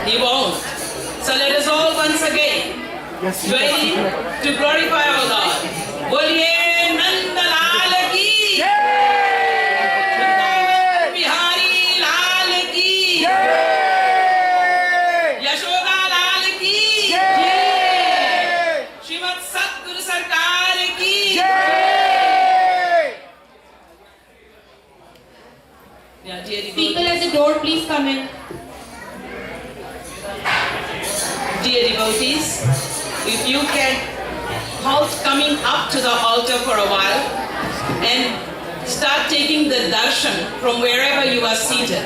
He won't. So let us all once again join to glorify our Lord. Boliye Nand Lal ki Vrindavan Bihari Lal ki Yashoda Lal ki Srimad Satguru Sarkar ki Yeah, dear People at the door, please come in. Dear devotees, if you can halt coming up to the altar for a while and start taking the darshan from wherever you are seated.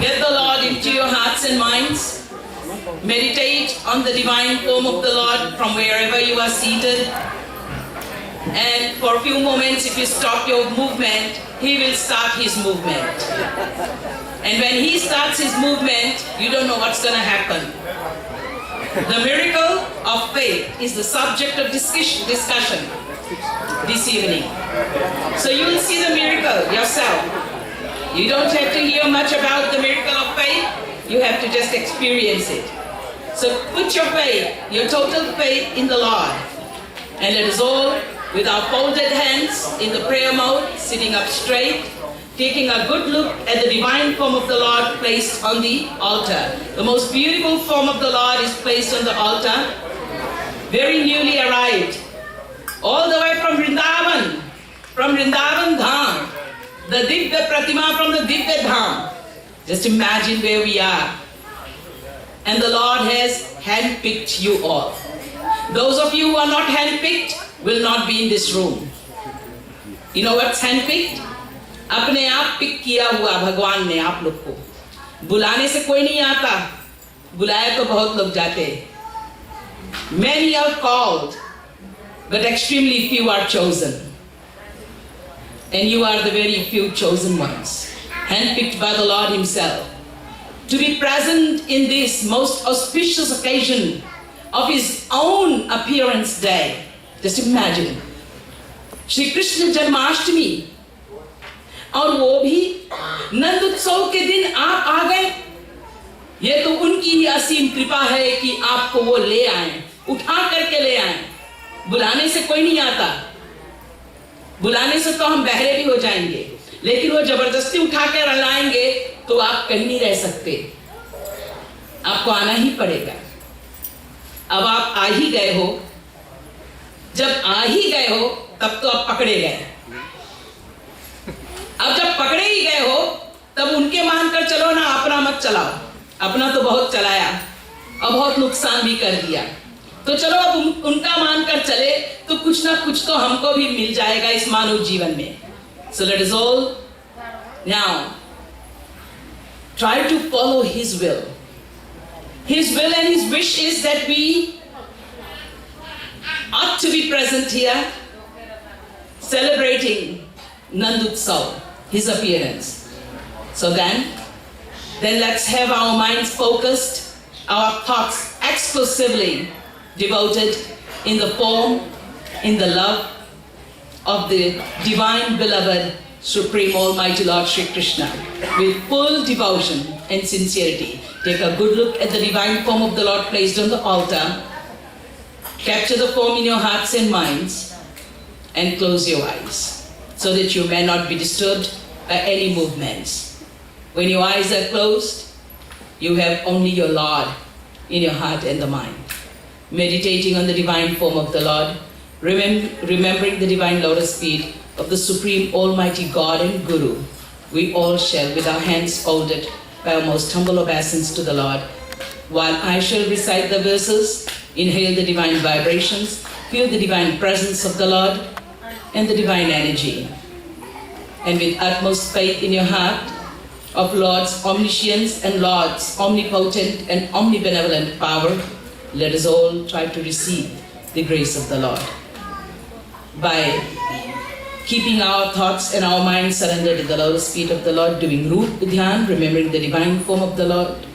Get the Lord into your hearts and minds. Meditate on the divine form of the Lord from wherever you are seated. And for a few moments, if you stop your movement, He will start His movement. And when He starts His movement, you don't know what's going to happen. The miracle of faith is the subject of discussion this evening. So you will see the miracle yourself. You don't have to hear much about the miracle of faith. You have to just experience it. So put your faith, your total faith in the Lord. And let us all, with our folded hands in the prayer mode, sitting up straight, taking a good look at the divine form of the Lord placed on the altar. The most beautiful form of the Lord is placed on the altar, very newly arrived, all the way from Vrindavan Dham, the Divya Pratima from the Divya Dham. Just imagine where we are. And the Lord has handpicked you all. Those of you who are not handpicked will not be in this room. You know what's handpicked? अपने आप pick किया हुआ भगवान ने आप लोग को. बुलाने से कोई नहीं आता, बुलाया तो बहुत लोग जाते. Many are called, but extremely few are chosen. And you are the very few chosen ones, handpicked by the Lord Himself, to be present in this most auspicious occasion of His own appearance day. Just imagine, Shri Krishna Janmashtami, और वो भी नंद उत्सव के दिन आप आ गए. ये तो उनकी ही असीम कृपा है कि आपको वो ले आए, उठा करके ले आए. बुलाने से कोई नहीं आता. बुलाने से तो हम बहरे भी हो जाएंगे, लेकिन वो जबरदस्ती उठा कर लाएंगे तो आप कहीं नहीं रह सकते. आपको आना ही पड़ेगा. अब आप आ ही गए हो. जब आ ही गए हो तब तो आप पकड़े गए. अब जब पकड़े ही गए हो तब उनके मानकर चलो ना, अपना मत चलाओ. अपना तो बहुत चलाया और बहुत नुकसान भी कर दिया. तो चलो अब उनका मानकर चले तो कुछ ना कुछ तो हमको भी मिल जाएगा इस मानव जीवन में. So let us all now try to follow His will. His will and His wish is that we ought to be present here celebrating Nand Utsav, His appearance. So then let's have our minds focused, our thoughts exclusively devoted in the form, in the love of the divine beloved Supreme Almighty Lord Shri Krishna. With full devotion and sincerity, take a good look at the divine form of the Lord placed on the altar. Capture the form in your hearts and minds and close your eyes, so that you may not be disturbed by any movements. When your eyes are closed, you have only your Lord in your heart and the mind. Meditating on the divine form of the Lord, remembering the divine lotus feet of the Supreme Almighty God and Guru, we all shall, with our hands folded, by our most humble obeisance to the Lord, while I shall recite the verses, inhale the divine vibrations, feel the divine presence of the Lord and the divine energy. And with utmost faith in your heart of Lord's omniscience and Lord's omnipotent and omnibenevolent power, let us all try to receive the grace of the Lord. By keeping our thoughts and our minds surrendered at the lotus feet of the Lord, doing Roop Dhyan, remembering the divine form of the Lord,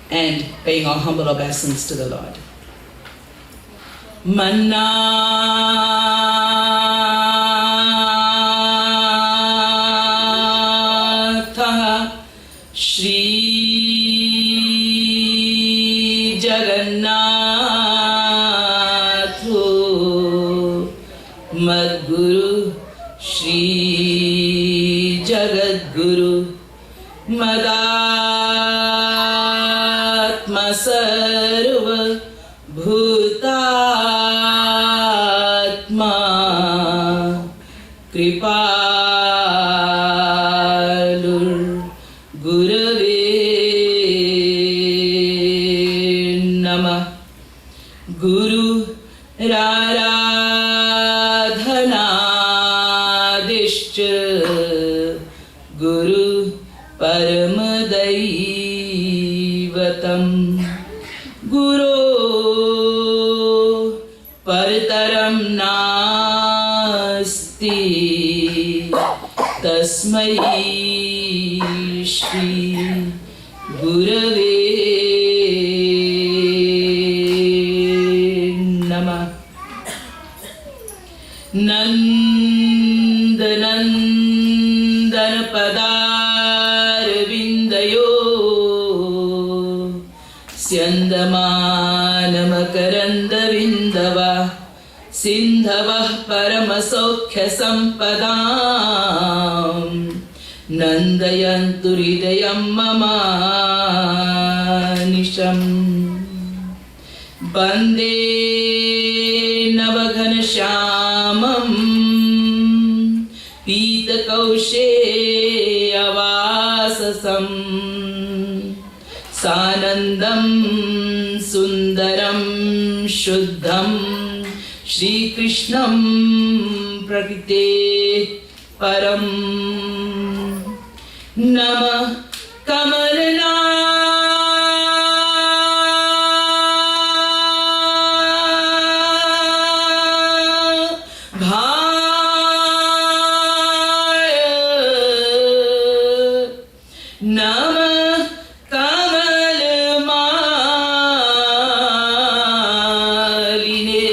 and paying our humble obeisance to the Lord. Manna Shri जगद्गुरु मदात्मा सर्व भूतात्मा कृपालुर्गुरवे नमः। गुरु राराधनादिश्च गुरु परमदैवतम् गुरो परतरं नास्ति तस्मै श्री गुरवे नमः। नन्दनन्दन पदारविन्दयो स्यन्दमानमकरन्दविन्दवा सिन्धवः परमसौख्यसम्पदां नन्दयन्तु हृदयं ममानिशम्। वन्दे नवघनश्यामं पीतकौशेयवाससं सानन्दं सुन्दरं शुद्धं श्रीकृष्णं प्रकृते परं नमः। कमलना नमः कमलमालिने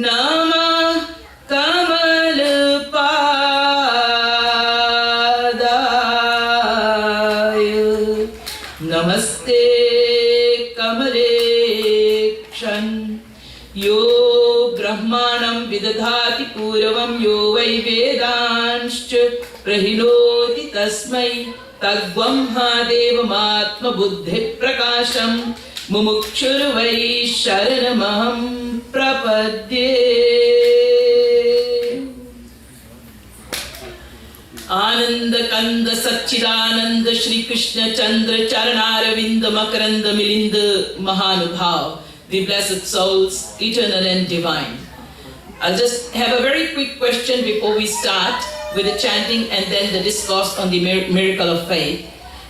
नमः कमलपादाय नमस्ते कमलेक्षण यो ब्रह्माणं विदधाति पूर्वं यो वै वेदांश्च प्रहिणोति तस्मै तद्ब्रह्मदेवमात्मबुद्धिप्रकाशं मुमुक्षुर्वै शरणमहं प्रपद्ये। आनंद कंद सच्चिदानंद श्री कृष्ण चंद्र चरणारविंद मकरंद मिलिंद महानुभाव, the blessed souls, eternal and divine. I'll just have a very quick question before we start with the chanting and then the discourse on the miracle of faith.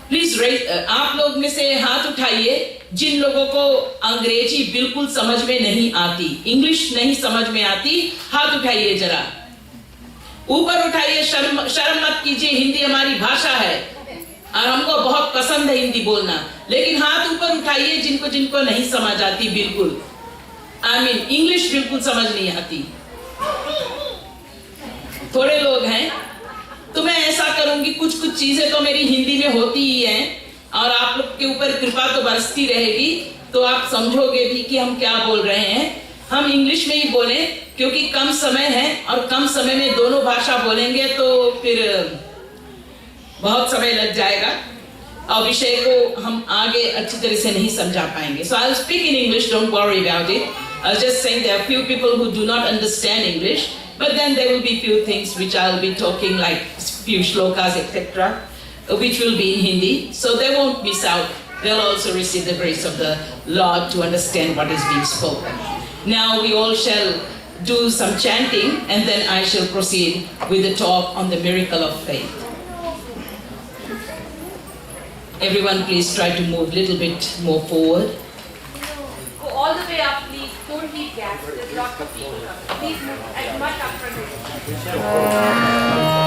Please raise, आप लोग में से हाथ उठाइए जिन लोगों को अंग्रेजी बिल्कुल समझ में नहीं आती, इंग्लिश नहीं समझ में आती, हाथ उठाइए जरा, ऊपर उठाइए। शर्म मत कीजिए, हिंदी हमारी भाषा है और हमको बहुत पसंद है हिंदी बोलना, लेकिन हाथ ऊपर उठाइए जिनको जिनको नहीं समझ आती बिल्कुल, इंग्लिश बिल्कुल समझ नहीं आती। थोड़े लोग हैं, तो मैं ऐसा करूंगी, कुछ कुछ चीजें तो मेरी हिंदी में होती ही हैं और आप लोग के ऊपर कृपा तो बरसती रहेगी, तो आप समझोगे भी कि हम क्या बोल रहे हैं। हम इंग्लिश में ही बोलें क्योंकि कम समय है और कम समय में दोनों भाषा बोलेंगे तो फिर बहुत समय लग जाएगा और विषय को हम आगे अच्छी तरह से नहीं समझा पाएंगे। So I'll speak in English, don't worry about it. I was just saying there are few people who do not understand English, but then there will be few things which I'll be talking, like few shlokas, etc., which will be in Hindi, so they won't miss out. They'll also receive the grace of the Lord to understand what is being spoken. Now we all shall do some chanting and then I shall proceed with the talk on the miracle of faith. Everyone please try to move a little bit more forward. Go all the way up, please. Don't leave gaps. There's lots of people coming. Please move as much up front as Krishna, Govinda.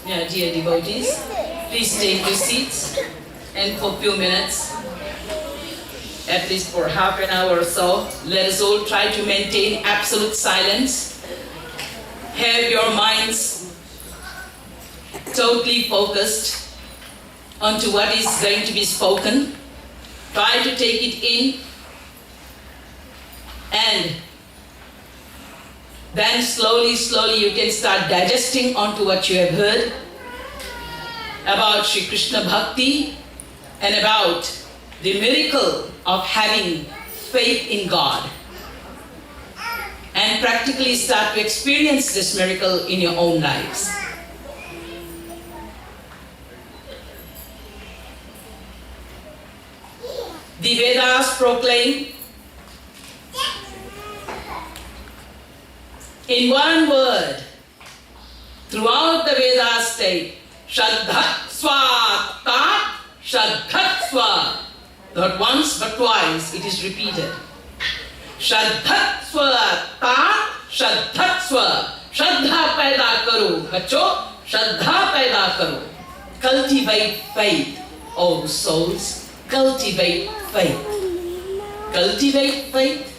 Yeah, dear devotees, please take your seats, and for a few minutes, at least for half an hour or so, let us all try to maintain absolute silence. Have your minds totally focused onto what is going to be spoken. Try to take it in, and then slowly you can start digesting onto what you have heard about Shri Krishna Bhakti and about the miracle of having faith in God, and practically start to experience this miracle in your own lives. The Vedas proclaim in one word throughout the Vedas state, Shraddhatsva Tat Shraddhatsva. Not once but twice it is repeated. Shraddhatsva Tat Shraddhatsva. Shraddha paida karo. Bacho, Shraddha paida karo. Cultivate faith, O souls. Cultivate faith. Cultivate faith.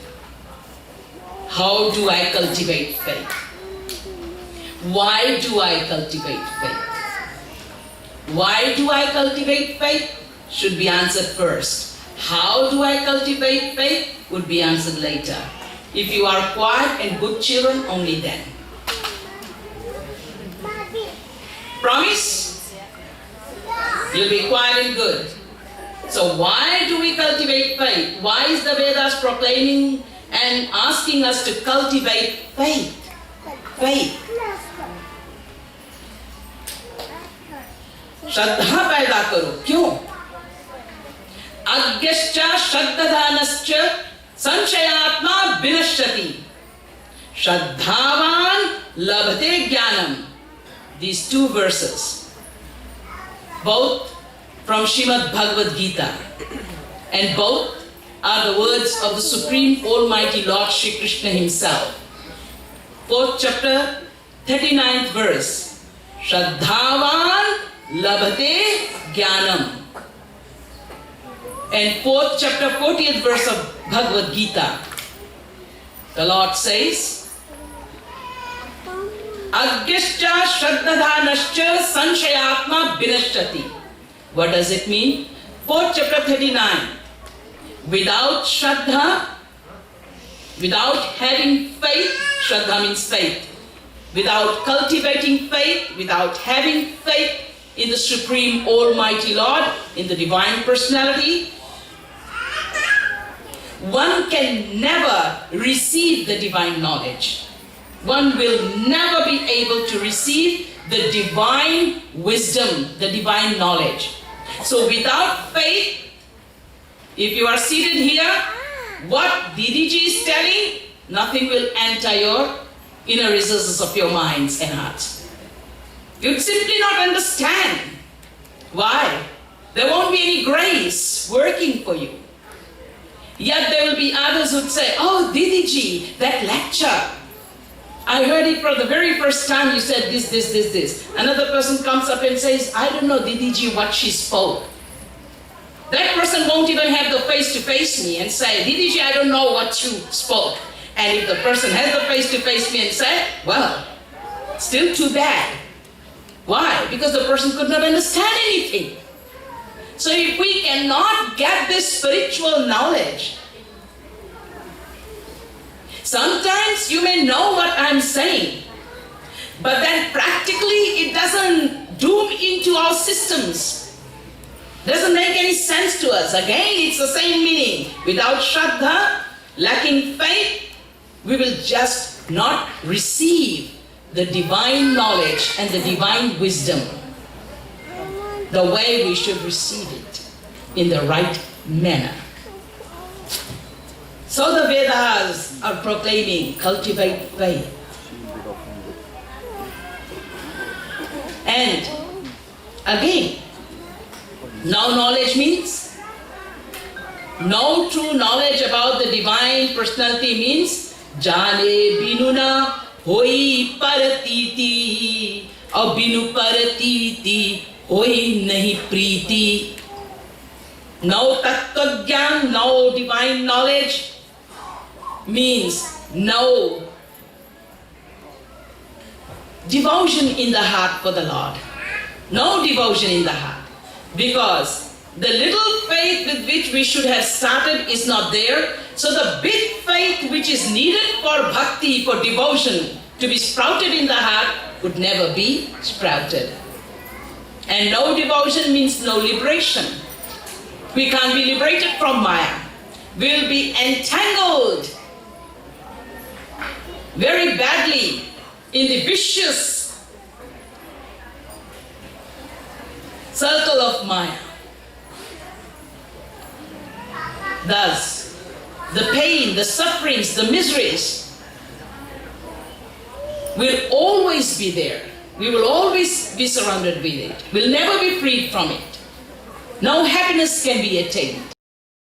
How do I cultivate faith? Why do I cultivate faith? Why do I cultivate faith? Should be answered first. How do I cultivate faith? Would be answered later. If you are quiet and good children, only then. Promise? You'll be quiet and good. So why do we cultivate faith? Why is the Vedas proclaiming and asking us to cultivate faith? Faith. श्रद्धा पैदा करो. क्यों? अज्ञश्च श्रद्धानश्च संशयात्मा विनश्यति. श्रद्धावान लभते ज्ञानम. These two verses, both from Srimad Bhagavad Gita, and both are the words of the Supreme Almighty Lord Shri Krishna himself. 4th chapter, 39th verse. Shraddhavan labhate jnanam. And 4th chapter, 40th verse of Bhagavad Gita. The Lord says, Agyascha shraddhadanascha sanshayatma vinashyati. What does it mean? 4th chapter 39. Without Shraddha, without having faith, Shraddha means faith. Without cultivating faith, without having faith in the Supreme Almighty Lord, in the Divine Personality, one can never receive the divine knowledge. One will never be able to receive the divine wisdom, the divine knowledge. So without faith, if you are seated here, what Didiji is telling, nothing will enter your inner recesses of your minds and hearts. You'd simply not understand. Why? There won't be any grace working for you. Yet there will be others who'd say, oh Didiji, that lecture, I heard it for the very first time, you said this. Another person comes up and says, I don't know Didiji what she spoke. That person won't even have the face to face me and say, Didiji, I don't know what you spoke. And if the person has the face to face me and say, well, still too bad. Why? Because the person could not understand anything. So if we cannot get this spiritual knowledge, sometimes you may know what I'm saying, but then practically it doesn't doom into our systems. Doesn't make any sense to us. Again, it's the same meaning. Without Shraddha, lacking faith, we will just not receive the divine knowledge and the divine wisdom the way we should receive it in the right manner. So the Vedas are proclaiming, cultivate faith. And again, now knowledge means, no true knowledge about the divine personality means, Jane binuna hoi paratiti और बिनु परतीति होई नहीं प्रीति. No tattva gyan, no divine knowledge means no devotion in the heart for the Lord. No devotion in the heart. Because the little faith with which we should have started is not there. So the big faith which is needed for bhakti, for devotion, to be sprouted in the heart would never be sprouted. And no devotion means no liberation. We can't be liberated from Maya. We'll be entangled very badly in the vicious circle of Maya. Thus, the pain, the sufferings, the miseries will always be there. We will always be surrounded with it. We'll never be freed from it. No happiness can be attained.